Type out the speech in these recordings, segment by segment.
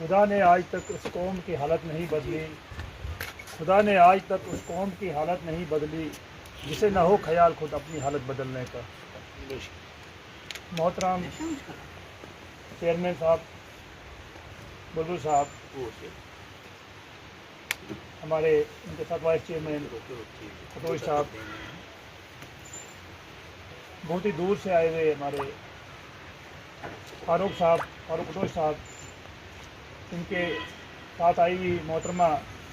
खुदा ने आज तक उस कौम की हालत नहीं बदली, खुदा ने आज तक उस कौम की हालत नहीं बदली जिसे न हो ख्याल खुद अपनी हालत बदलने का। मोहतरम चेयरमैन साहब, बुलबुल साहब, हमारे इनके साथ वाइस चेयरमैन कटोच साहब, बहुत ही दूर से आए हुए हमारे फारूक कटोच साहब, इनके साथ आई हुई मोहतरमा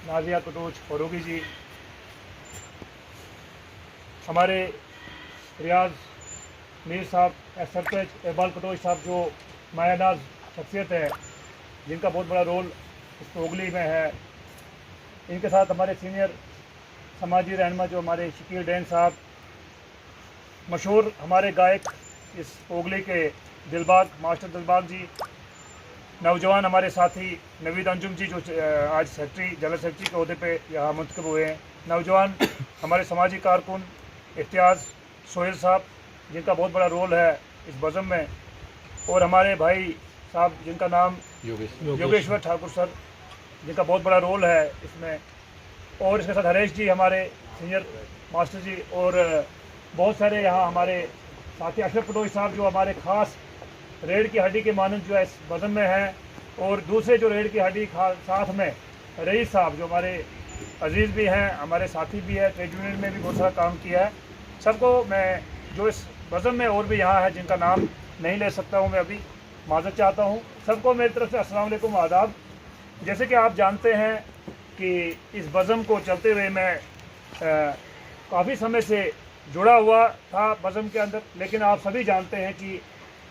नाजिया कटोच फारूकी जी, हमारे रियाज मीर साहब, सरपंच इकबाल कटोच साहब जो मायानाज शख्सियत है, जिनका बहुत बड़ा रोल इस पोगली में है। इनके साथ हमारे सीनियर समाजी रहनुमा जो हमारे शकील डैन साहब, मशहूर हमारे गायक इस पोगली के दिलबाग मास्टर दिलबाग जी, नौजवान हमारे साथी नवीद अंजुम जी जो आज सेक्रेटरी जनरल सेक्रेटरी के अहदे पे यहाँ मुंतखब हुए हैं, नौजवान हमारे समाजी कारकुन इम्तियाज़ सोहेल साहब जिनका बहुत बड़ा रोल है इस बज़म में, और हमारे भाई साहब जिनका नाम योगेश्वर ठाकुर सर जिनका बहुत बड़ा रोल है इसमें, और इसके साथ हरेश जी हमारे सीनियर मास्टर जी, और बहुत सारे यहाँ हमारे साथी अशरफ कटोच साहब जो हमारे ख़ास रेड़ की हड्डी के मानंद जो है इस बज़म में हैं, और दूसरे जो रेड़ की हड्डी साथ में रईस साहब जो हमारे अजीज़ भी हैं, हमारे साथी भी है, ट्रेड यूनियन में भी बहुत सारा काम किया है। सबको मैं जो इस बज़म में और भी यहाँ है जिनका नाम नहीं ले सकता हूँ, मैं अभी माज़रत चाहता हूँ। सबको मेरी तरफ से अस्सलाम वालेकुम, आदाब। जैसे कि आप जानते हैं कि इस बज़म को चलते हुए मैं काफ़ी समय से जुड़ा हुआ था बज़म के अंदर, लेकिन आप सभी जानते हैं कि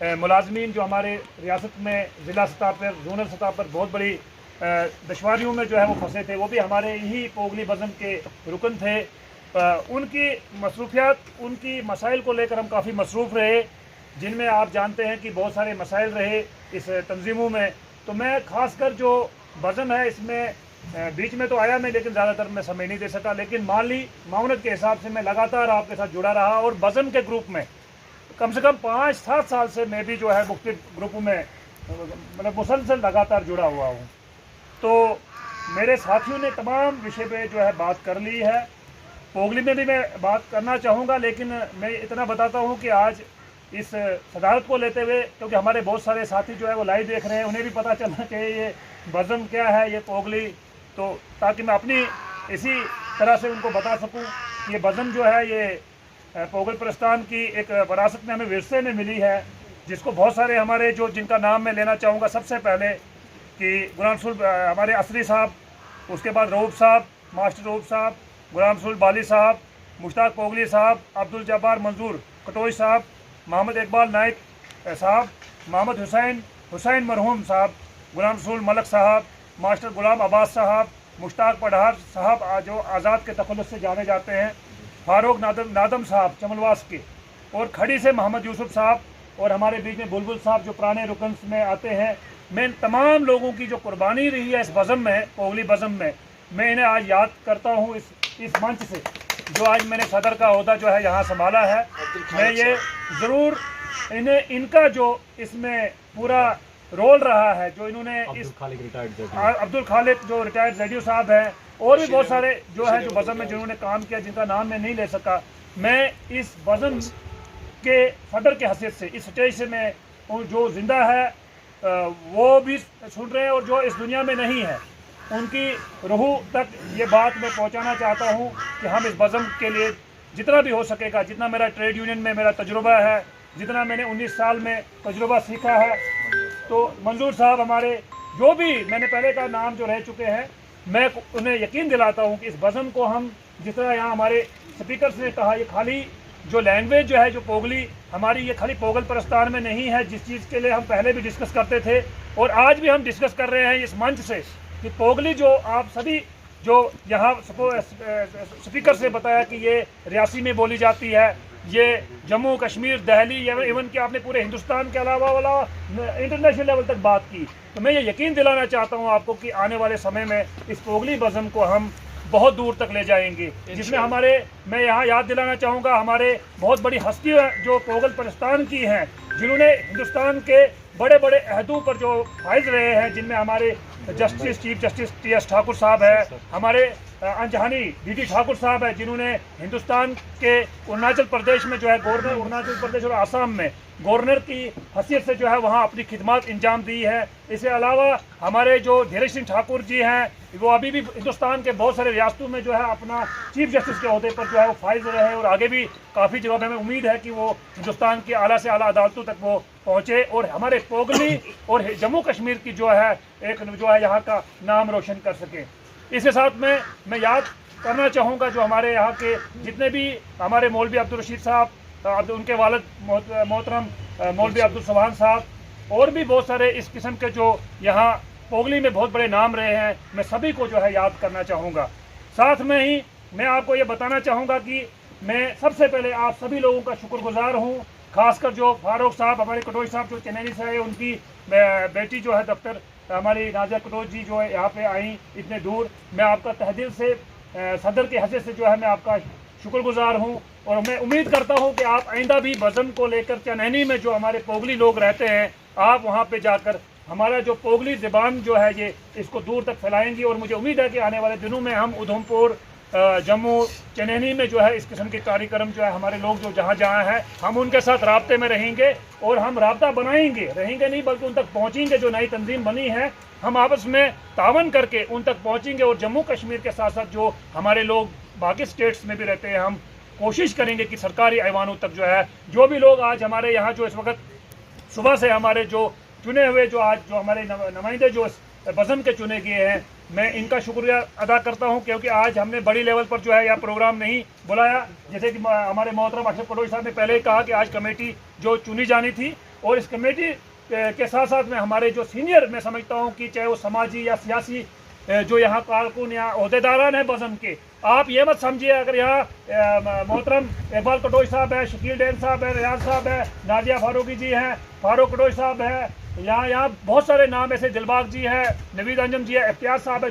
मुलाजमीन जो हमारे रियासत में ज़िला सतह पर, जोनल सतह पर बहुत बड़ी दुश्वारियों में जो है वो फंसे थे, वो भी हमारे यही पोगली बज़म के रुकन थे। उनकी मसरूफियात, उनकी मसाइल को लेकर हम काफ़ी मसरूफ़ रहे, जिनमें आप जानते हैं कि बहुत सारे मसाइल रहे इस तंजीमों में। तो मैं ख़ासकर जो बज़म है इसमें बीच में तो आया मैं, लेकिन ज़्यादातर मैं समय नहीं दे सका, लेकिन माली माउनत के हिसाब से मैं लगातार आपके साथ जुड़ा रहा, और बज़म के ग्रुप में कम से कम 5-7 साल से मैं भी जो है मुख्तलिफ ग्रुपों में मतलब मुसलसल लगातार जुड़ा हुआ हूँ। तो मेरे साथियों ने तमाम विषय पे जो है बात कर ली है, पोगली में भी मैं बात करना चाहूँगा, लेकिन मैं इतना बताता हूँ कि आज इस सदारत को लेते हुए, क्योंकि हमारे बहुत सारे साथी जो है वो लाइव देख रहे हैं, उन्हें भी पता चलना चाहिए ये बज़म क्या है, ये पोगली, तो ताकि मैं अपनी इसी तरह से उनको बता सकूँ कि ये बज़म जो है ये पोगल प्रस्थान की एक विरासत में हमें विरसे में मिली है, जिसको बहुत सारे हमारे जो जिनका नाम मैं लेना चाहूँगा। सबसे पहले कि गुलाम रसूल हमारे असरी साहब, उसके बाद रऊफ साहब, मास्टर रऊफ साहब, गुलाम रसूल बाली साहब, मुश्ताक पोगली साहब, अब्दुल जब्बार मंजूर कटोच साहब, मोहम्मद इकबाल नाइक साहब, मोहम्मद हुसैन मरहूम साहब, गुलाम रसूल मलक साहब, मास्टर गुलाम अब्बास साहब, मुश्ताक पढ़ार साहब जो आज़ाद के तखल्लुस से जाने जाते हैं, फारूक नादम साहब चमलवास के, और खड़ी से मोहम्मद यूसुफ साहब, और हमारे बीच में बुलबुल साहब जो पुराने रुकन में आते हैं। मैं तमाम लोगों की जो कुर्बानी रही है इस बज़म में, पोगली बज़म में, मैं इन्हें आज याद करता हूँ इस मंच से, जो आज मैंने सदर का ओहदा जो है यहाँ संभाला है। मैं ये ज़रूर इनका जो इसमें पूरा रोल रहा है, जो इन्होंने अब्दुल खालिद जो रिटायर्ड रेडियो साहब हैं, और भी बहुत सारे जो है जो बज़म में जिन्होंने काम किया, जिनका नाम मैं नहीं ले सका। मैं इस बज़म के सदर के हैसियत से इस स्टेज से मैं जो ज़िंदा है वो भी सुन रहे हैं, और जो इस दुनिया में नहीं है उनकी रूह तक ये बात मैं पहुंचाना चाहता हूं कि हम इस बज़म के लिए जितना भी हो सकेगा, जितना मेरा ट्रेड यूनियन में मेरा तजुर्बा है, जितना मैंने 19 साल में तजुर्बा सीखा है, तो मंजूर साहब हमारे जो भी मैंने पहले का नाम जो रह चुके हैं, मैं उन्हें यकीन दिलाता हूं कि इस बज़म को हम, जिस तरह यहाँ हमारे स्पीकर ने कहा, ये खाली जो लैंग्वेज जो है जो पोगली हमारी, ये खाली पोगल प्रस्थान में नहीं है, जिस चीज़ के लिए हम पहले भी डिस्कस करते थे और आज भी हम डिस्कस कर रहे हैं इस मंच से, कि पोगली जो आप सभी जो यहाँ स्पीकर से बताया कि ये रियासी में बोली जाती है, ये जम्मू कश्मीर, दिल्ली, इवन कि आपने पूरे हिंदुस्तान के अलावा वाला इंटरनेशनल लेवल तक बात की। तो मैं ये यकीन दिलाना चाहता हूँ आपको कि आने वाले समय में इस पोगली बज़म को हम बहुत दूर तक ले जाएंगे, जिसमें हमारे, मैं यहाँ याद दिलाना चाहूँगा, हमारे बहुत बड़ी हस्तियाँ जो पोगल पाकिस्तान की हैं, जिन्होंने हिंदुस्तान के बड़े बड़े अहदों पर जो फायज रहे हैं, जिनमें हमारे चीफ जस्टिस टी.एस. ठाकुर साहब है, हमारे अंजहानी डी.टी. ठाकुर साहब है, जिन्होंने हिंदुस्तान के अरुणाचल प्रदेश में जो है गवर्नर, अरुणाचल प्रदेश और आसाम में गवर्नर की हैसियत से जो है वहाँ अपनी खिदमत इंजाम दी है। इसके अलावा हमारे जो धीरज सिंह ठाकुर जी हैं, वो अभी भी हिंदुस्तान के बहुत सारे रियासतों में जो है अपना चीफ जस्टिस के अहदे पर जो है वो फाइज रहे, और आगे भी काफ़ी जगह हमें उम्मीद है कि वो हिंदुस्तान की आला से आला अदालतों तक वो पहुँचे और हमारे पोगली और जम्मू कश्मीर की जो है एक जो है यहाँ का नाम रोशन कर सके। इसके साथ में मैं याद करना चाहूँगा जो हमारे यहाँ के जितने भी हमारे मौलवी अब्दुल रशीद साहब, उनके वालिद मोहतरम मौलवी अब्दुल सुभान साहब और भी बहुत सारे इस किस्म के जो यहाँ पोगली में बहुत बड़े नाम रहे हैं, मैं सभी को जो है याद करना चाहूँगा। साथ में ही मैं आपको ये बताना चाहूँगा कि मैं सबसे पहले आप सभी लोगों का शुक्रगुजार हूँ, खासकर जो फारूक साहब, हमारे कटोच साहब जो चेन्नई से आए, उनकी बेटी जो है दफ्तर हमारी नाजिया कटोच जी जो है यहाँ पे आई इतने दूर, मैं आपका तहदिल से सदर की हैसियत से जो है मैं आपका शुक्रगुजार हूँ। और मैं उम्मीद करता हूँ कि आप आइंदा भी वज़न को लेकर चनैनी में जो हमारे पोगली लोग रहते हैं, आप वहाँ पे जाकर हमारा जो पोगली ज़बान जो है ये इसको दूर तक फैलाएंगी। और मुझे उम्मीद है कि आने वाले दिनों में हम उधमपुर, जम्मू, चनैनी में जो है इस किस्म के कार्यक्रम जो है हमारे लोग जो जहाँ जहाँ हैं, हम उनके साथ राब्ते में रहेंगे और हम राब्ता बनाएंगे, रहेंगे नहीं बल्कि उन तक पहुँचेंगे। जो नई तंजीम बनी है, हम आपस में तावन करके उन तक पहुँचेंगे। और जम्मू कश्मीर के साथ साथ जो हमारे लोग बाकी स्टेट्स में भी रहते हैं, हम कोशिश करेंगे कि सरकारी ऐवानों तक जो है, जो भी लोग आज हमारे यहाँ जो इस वक्त सुबह से हमारे जो चुने हुए जो आज जो हमारे नुमाइंदे जो बज़म के चुने गए हैं, मैं इनका शुक्रिया अदा करता हूं, क्योंकि आज हमने बड़ी लेवल पर जो है यह प्रोग्राम नहीं बुलाया। जैसे कि हमारे मोहतरम अशरफ कटोच साहब ने पहले ही कहा कि आज कमेटी जो चुनी जानी थी, और इस कमेटी के साथ साथ में हमारे जो सीनियर, मैं समझता हूं कि चाहे वो समाजी या सियासी जो यहाँ कारकुन या अहदेदारान है बज़म के, आप ये मत समझिए अगर यहाँ मोहतरम इकबाल कटोच साहब है, शकील डैन साहब है, रियाज साहब है, नाजिया फारूकी जी हैं, फारूक कटोच साहब है, यहाँ बहुत सारे नाम ऐसे, दिलबाग जी है, नवीद अंजम जी है, इफ्तियार साहब है,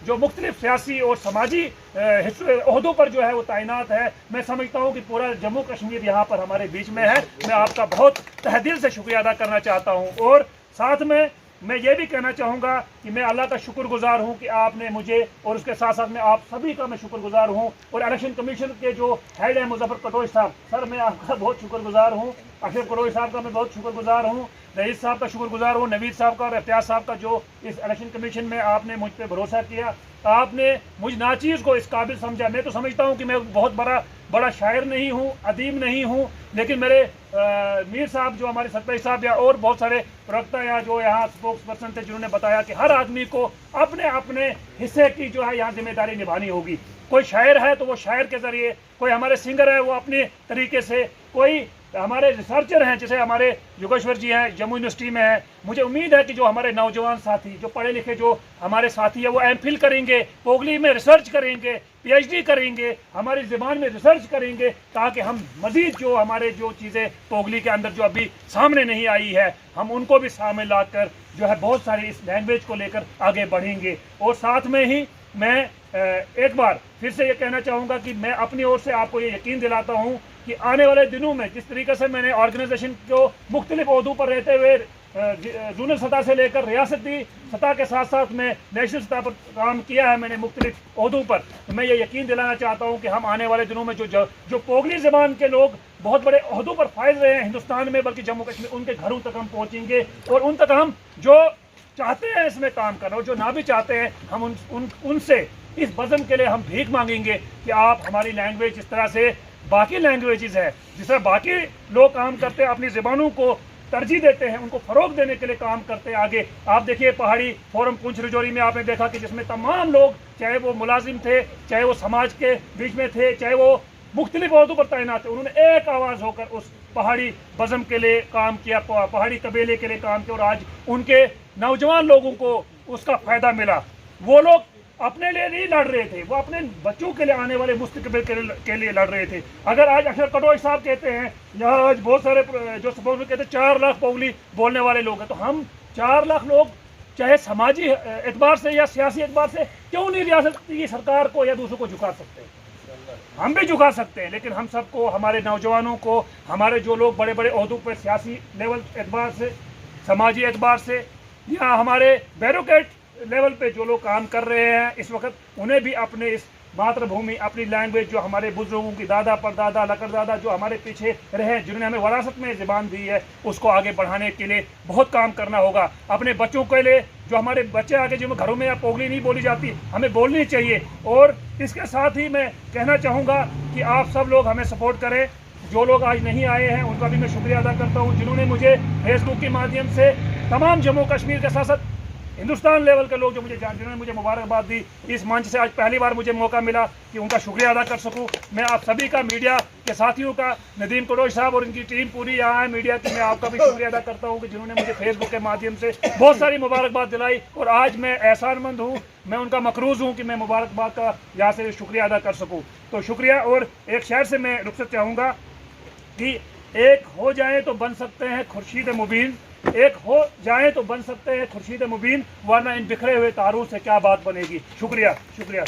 जो मुख्तलिफ सियासी और समाजी अहदों पर जो है वो तैनात है। मैं समझता हूँ कि पूरा जम्मू कश्मीर यहाँ पर हमारे बीच में है। मैं आपका बहुत तहे से शुक्रिया अदा करना चाहता हूँ। और साथ में मैं ये भी कहना चाहूँगा कि मैं अल्लाह का शुक्रगुजार हूँ कि आपने मुझे, और उसके साथ साथ में आप सभी का मैं शुक्रगुजार हूँ। और इलेक्शन कमीशन के जो हेड है मुजफ्फर कटोच साहब, सर मैं आपका बहुत शुक्रगुजार हूँ। अशरफ कटोच साहब का मैं बहुत शुक्रगुजार हूँ, रईस साहब का शुक्रगुजार हूँ, नवीद साहब का और इफ्तियार साहब का, जो इस इलेक्शन कमीशन में आपने मुझ पर भरोसा किया, आपने मुझ नाचीज़ को इस काबिल समझा। मैं तो समझता हूँ कि मैं बहुत बड़ा शायर नहीं हूँ, अदीब नहीं हूँ, लेकिन मेरे मीर साहब जो हमारे सतपाई साहब या और बहुत सारे प्रवक्ता या जो यहाँ स्पोक्स पर्सन थे, जिन्होंने बताया कि हर आदमी को अपने अपने हिस्से की जो है यहाँ जिम्मेदारी निभानी होगी। कोई शायर है तो वो शायर के ज़रिए, कोई हमारे सिंगर है वो अपने तरीके से, कोई हमारे रिसर्चर हैं जैसे हमारे योगेश्वर जी हैं जम्मू यूनिवर्सिटी में है। मुझे उम्मीद है कि जो हमारे नौजवान साथी, जो पढ़े लिखे जो हमारे साथी है, वो एमफिल करेंगे, पोगली में रिसर्च करेंगे, पीएचडी करेंगे, हमारी ज़बान में रिसर्च करेंगे, ताकि हम मज़ीद जो हमारे जो चीज़ें पोगली के अंदर जो अभी सामने नहीं आई है, हम उनको भी सामने लाकर जो है बहुत सारी इस लैंग्वेज को लेकर आगे बढ़ेंगे। और साथ में ही मैं एक बार फिर से ये कहना चाहूँगा कि मैं अपनी ओर से आपको ये यकीन दिलाता हूँ कि आने वाले दिनों में जिस तरीके से मैंने ऑर्गेनाइजेशन को मुख्तलिफ ओहदों पर रहते हुए जोनल सतह से लेकर रियासती सतह के साथ साथ में नेशनल सतह पर काम किया है मैंने मुख्तलिफ ओहदों पर, तो मैं ये यकीन दिलाना चाहता हूँ कि हम आने वाले दिनों में जो पोगली ज़बान के लोग बहुत बड़े ओहदों पर फायज रहे हैं हिंदुस्तान में, बल्कि जम्मू कश्मीर, उनके घरों तक हम पहुँचेंगे और उन तक हम जो चाहते हैं इसमें काम करना, और जो ना भी चाहते हैं हम उनसे इस वज़न के लिए हम भीख मांगेंगे कि आप हमारी लैंग्वेज जिस तरह से बाकी लैंग्वेजेस है, जिस तरह बाकी लोग काम करते हैं, अपनी ज़बानों को तरजीह देते हैं, उनको फ़रोग देने के लिए काम करते हैं आगे। आप देखिए पहाड़ी फोरम पुंछ रजौरी में आपने देखा कि जिसमें तमाम लोग, चाहे वो मुलाजिम थे, चाहे वो समाज के बीच में थे, चाहे वो मुख्तलिफ ओहदों पर तैनात थे, उन्होंने एक आवाज़ होकर उस पहाड़ी बज़म के लिए काम किया, पहाड़ी कबीले के लिए काम किया, और आज उनके नौजवान लोगों को उसका फ़ायदा मिला। वो लोग अपने लिए नहीं लड़ रहे थे, वो अपने बच्चों के लिए, आने वाले मुस्तकबिल के लिए लड़ रहे थे। अगर आज अशरफ कटोच साहब कहते हैं, यहाँ आज बहुत सारे जो सपोज कहते हैं 4 लाख पोगली बोलने वाले लोग हैं, तो हम 4 लाख लोग चाहे समाजी एतबार से या सियासी एतबार से, क्यों नहीं रियासत की सरकार को या दूसरों को झुका सकते हैं? हम भी झुका सकते हैं, लेकिन हम सबको, हमारे नौजवानों को, हमारे जो लोग बड़े बड़े ओहदों पर सियासी लेवल एतबार से, समाजी एतबार से, या हमारे ब्यूरोक्रेट लेवल पे जो लोग काम कर रहे हैं इस वक्त, उन्हें भी अपने इस मातृभूमि, अपनी लैंग्वेज, जो हमारे बुजुर्गों की दादा परदादा लकड़दादा जो हमारे पीछे रहे, जिन्होंने हमें वरासत में ज़बान दी है, उसको आगे बढ़ाने के लिए बहुत काम करना होगा। अपने बच्चों के लिए, जो हमारे बच्चे आगे जिन घरों में पोगली नहीं बोली जाती, हमें बोलनी चाहिए। और इसके साथ ही मैं कहना चाहूँगा कि आप सब लोग हमें सपोर्ट करें। जो लोग आज नहीं आए हैं उनका भी मैं शुक्रिया अदा करता हूँ, जिन्होंने मुझे फेसबुक के माध्यम से, तमाम जम्मू कश्मीर के साथ साथ हिंदुस्तान लेवल के लोग जो मुझे जिन्होंने मुझे मुबारकबाद दी। इस मंच से आज पहली बार मुझे मौका मिला कि उनका शुक्रिया अदा कर सकूं। मैं आप सभी का, मीडिया के साथियों का, नदीम कुरैशी साहब और इनकी टीम पूरी यहाँ है मीडिया की, मैं आपका भी शुक्रिया अदा करता हूँ कि जिन्होंने मुझे फेसबुक के माध्यम से बहुत सारी मुबारकबाद दिलाई। और आज मैं एहसानमंद हूँ, मैं उनका मकरूज़ हूँ कि मैं मुबारकबाद का यहाँ से शुक्रिया अदा कर सकूँ। तो शुक्रिया। और एक शहर से मैं रुखसत चाहूँगा कि एक हो जाए तो बन सकते हैं खुर्शीद मुबीन, एक हो जाए तो बन सकते हैं खुर्शीद मुबीन, वरना इन बिखरे हुए तारों से क्या बात बनेगी। शुक्रिया, शुक्रिया।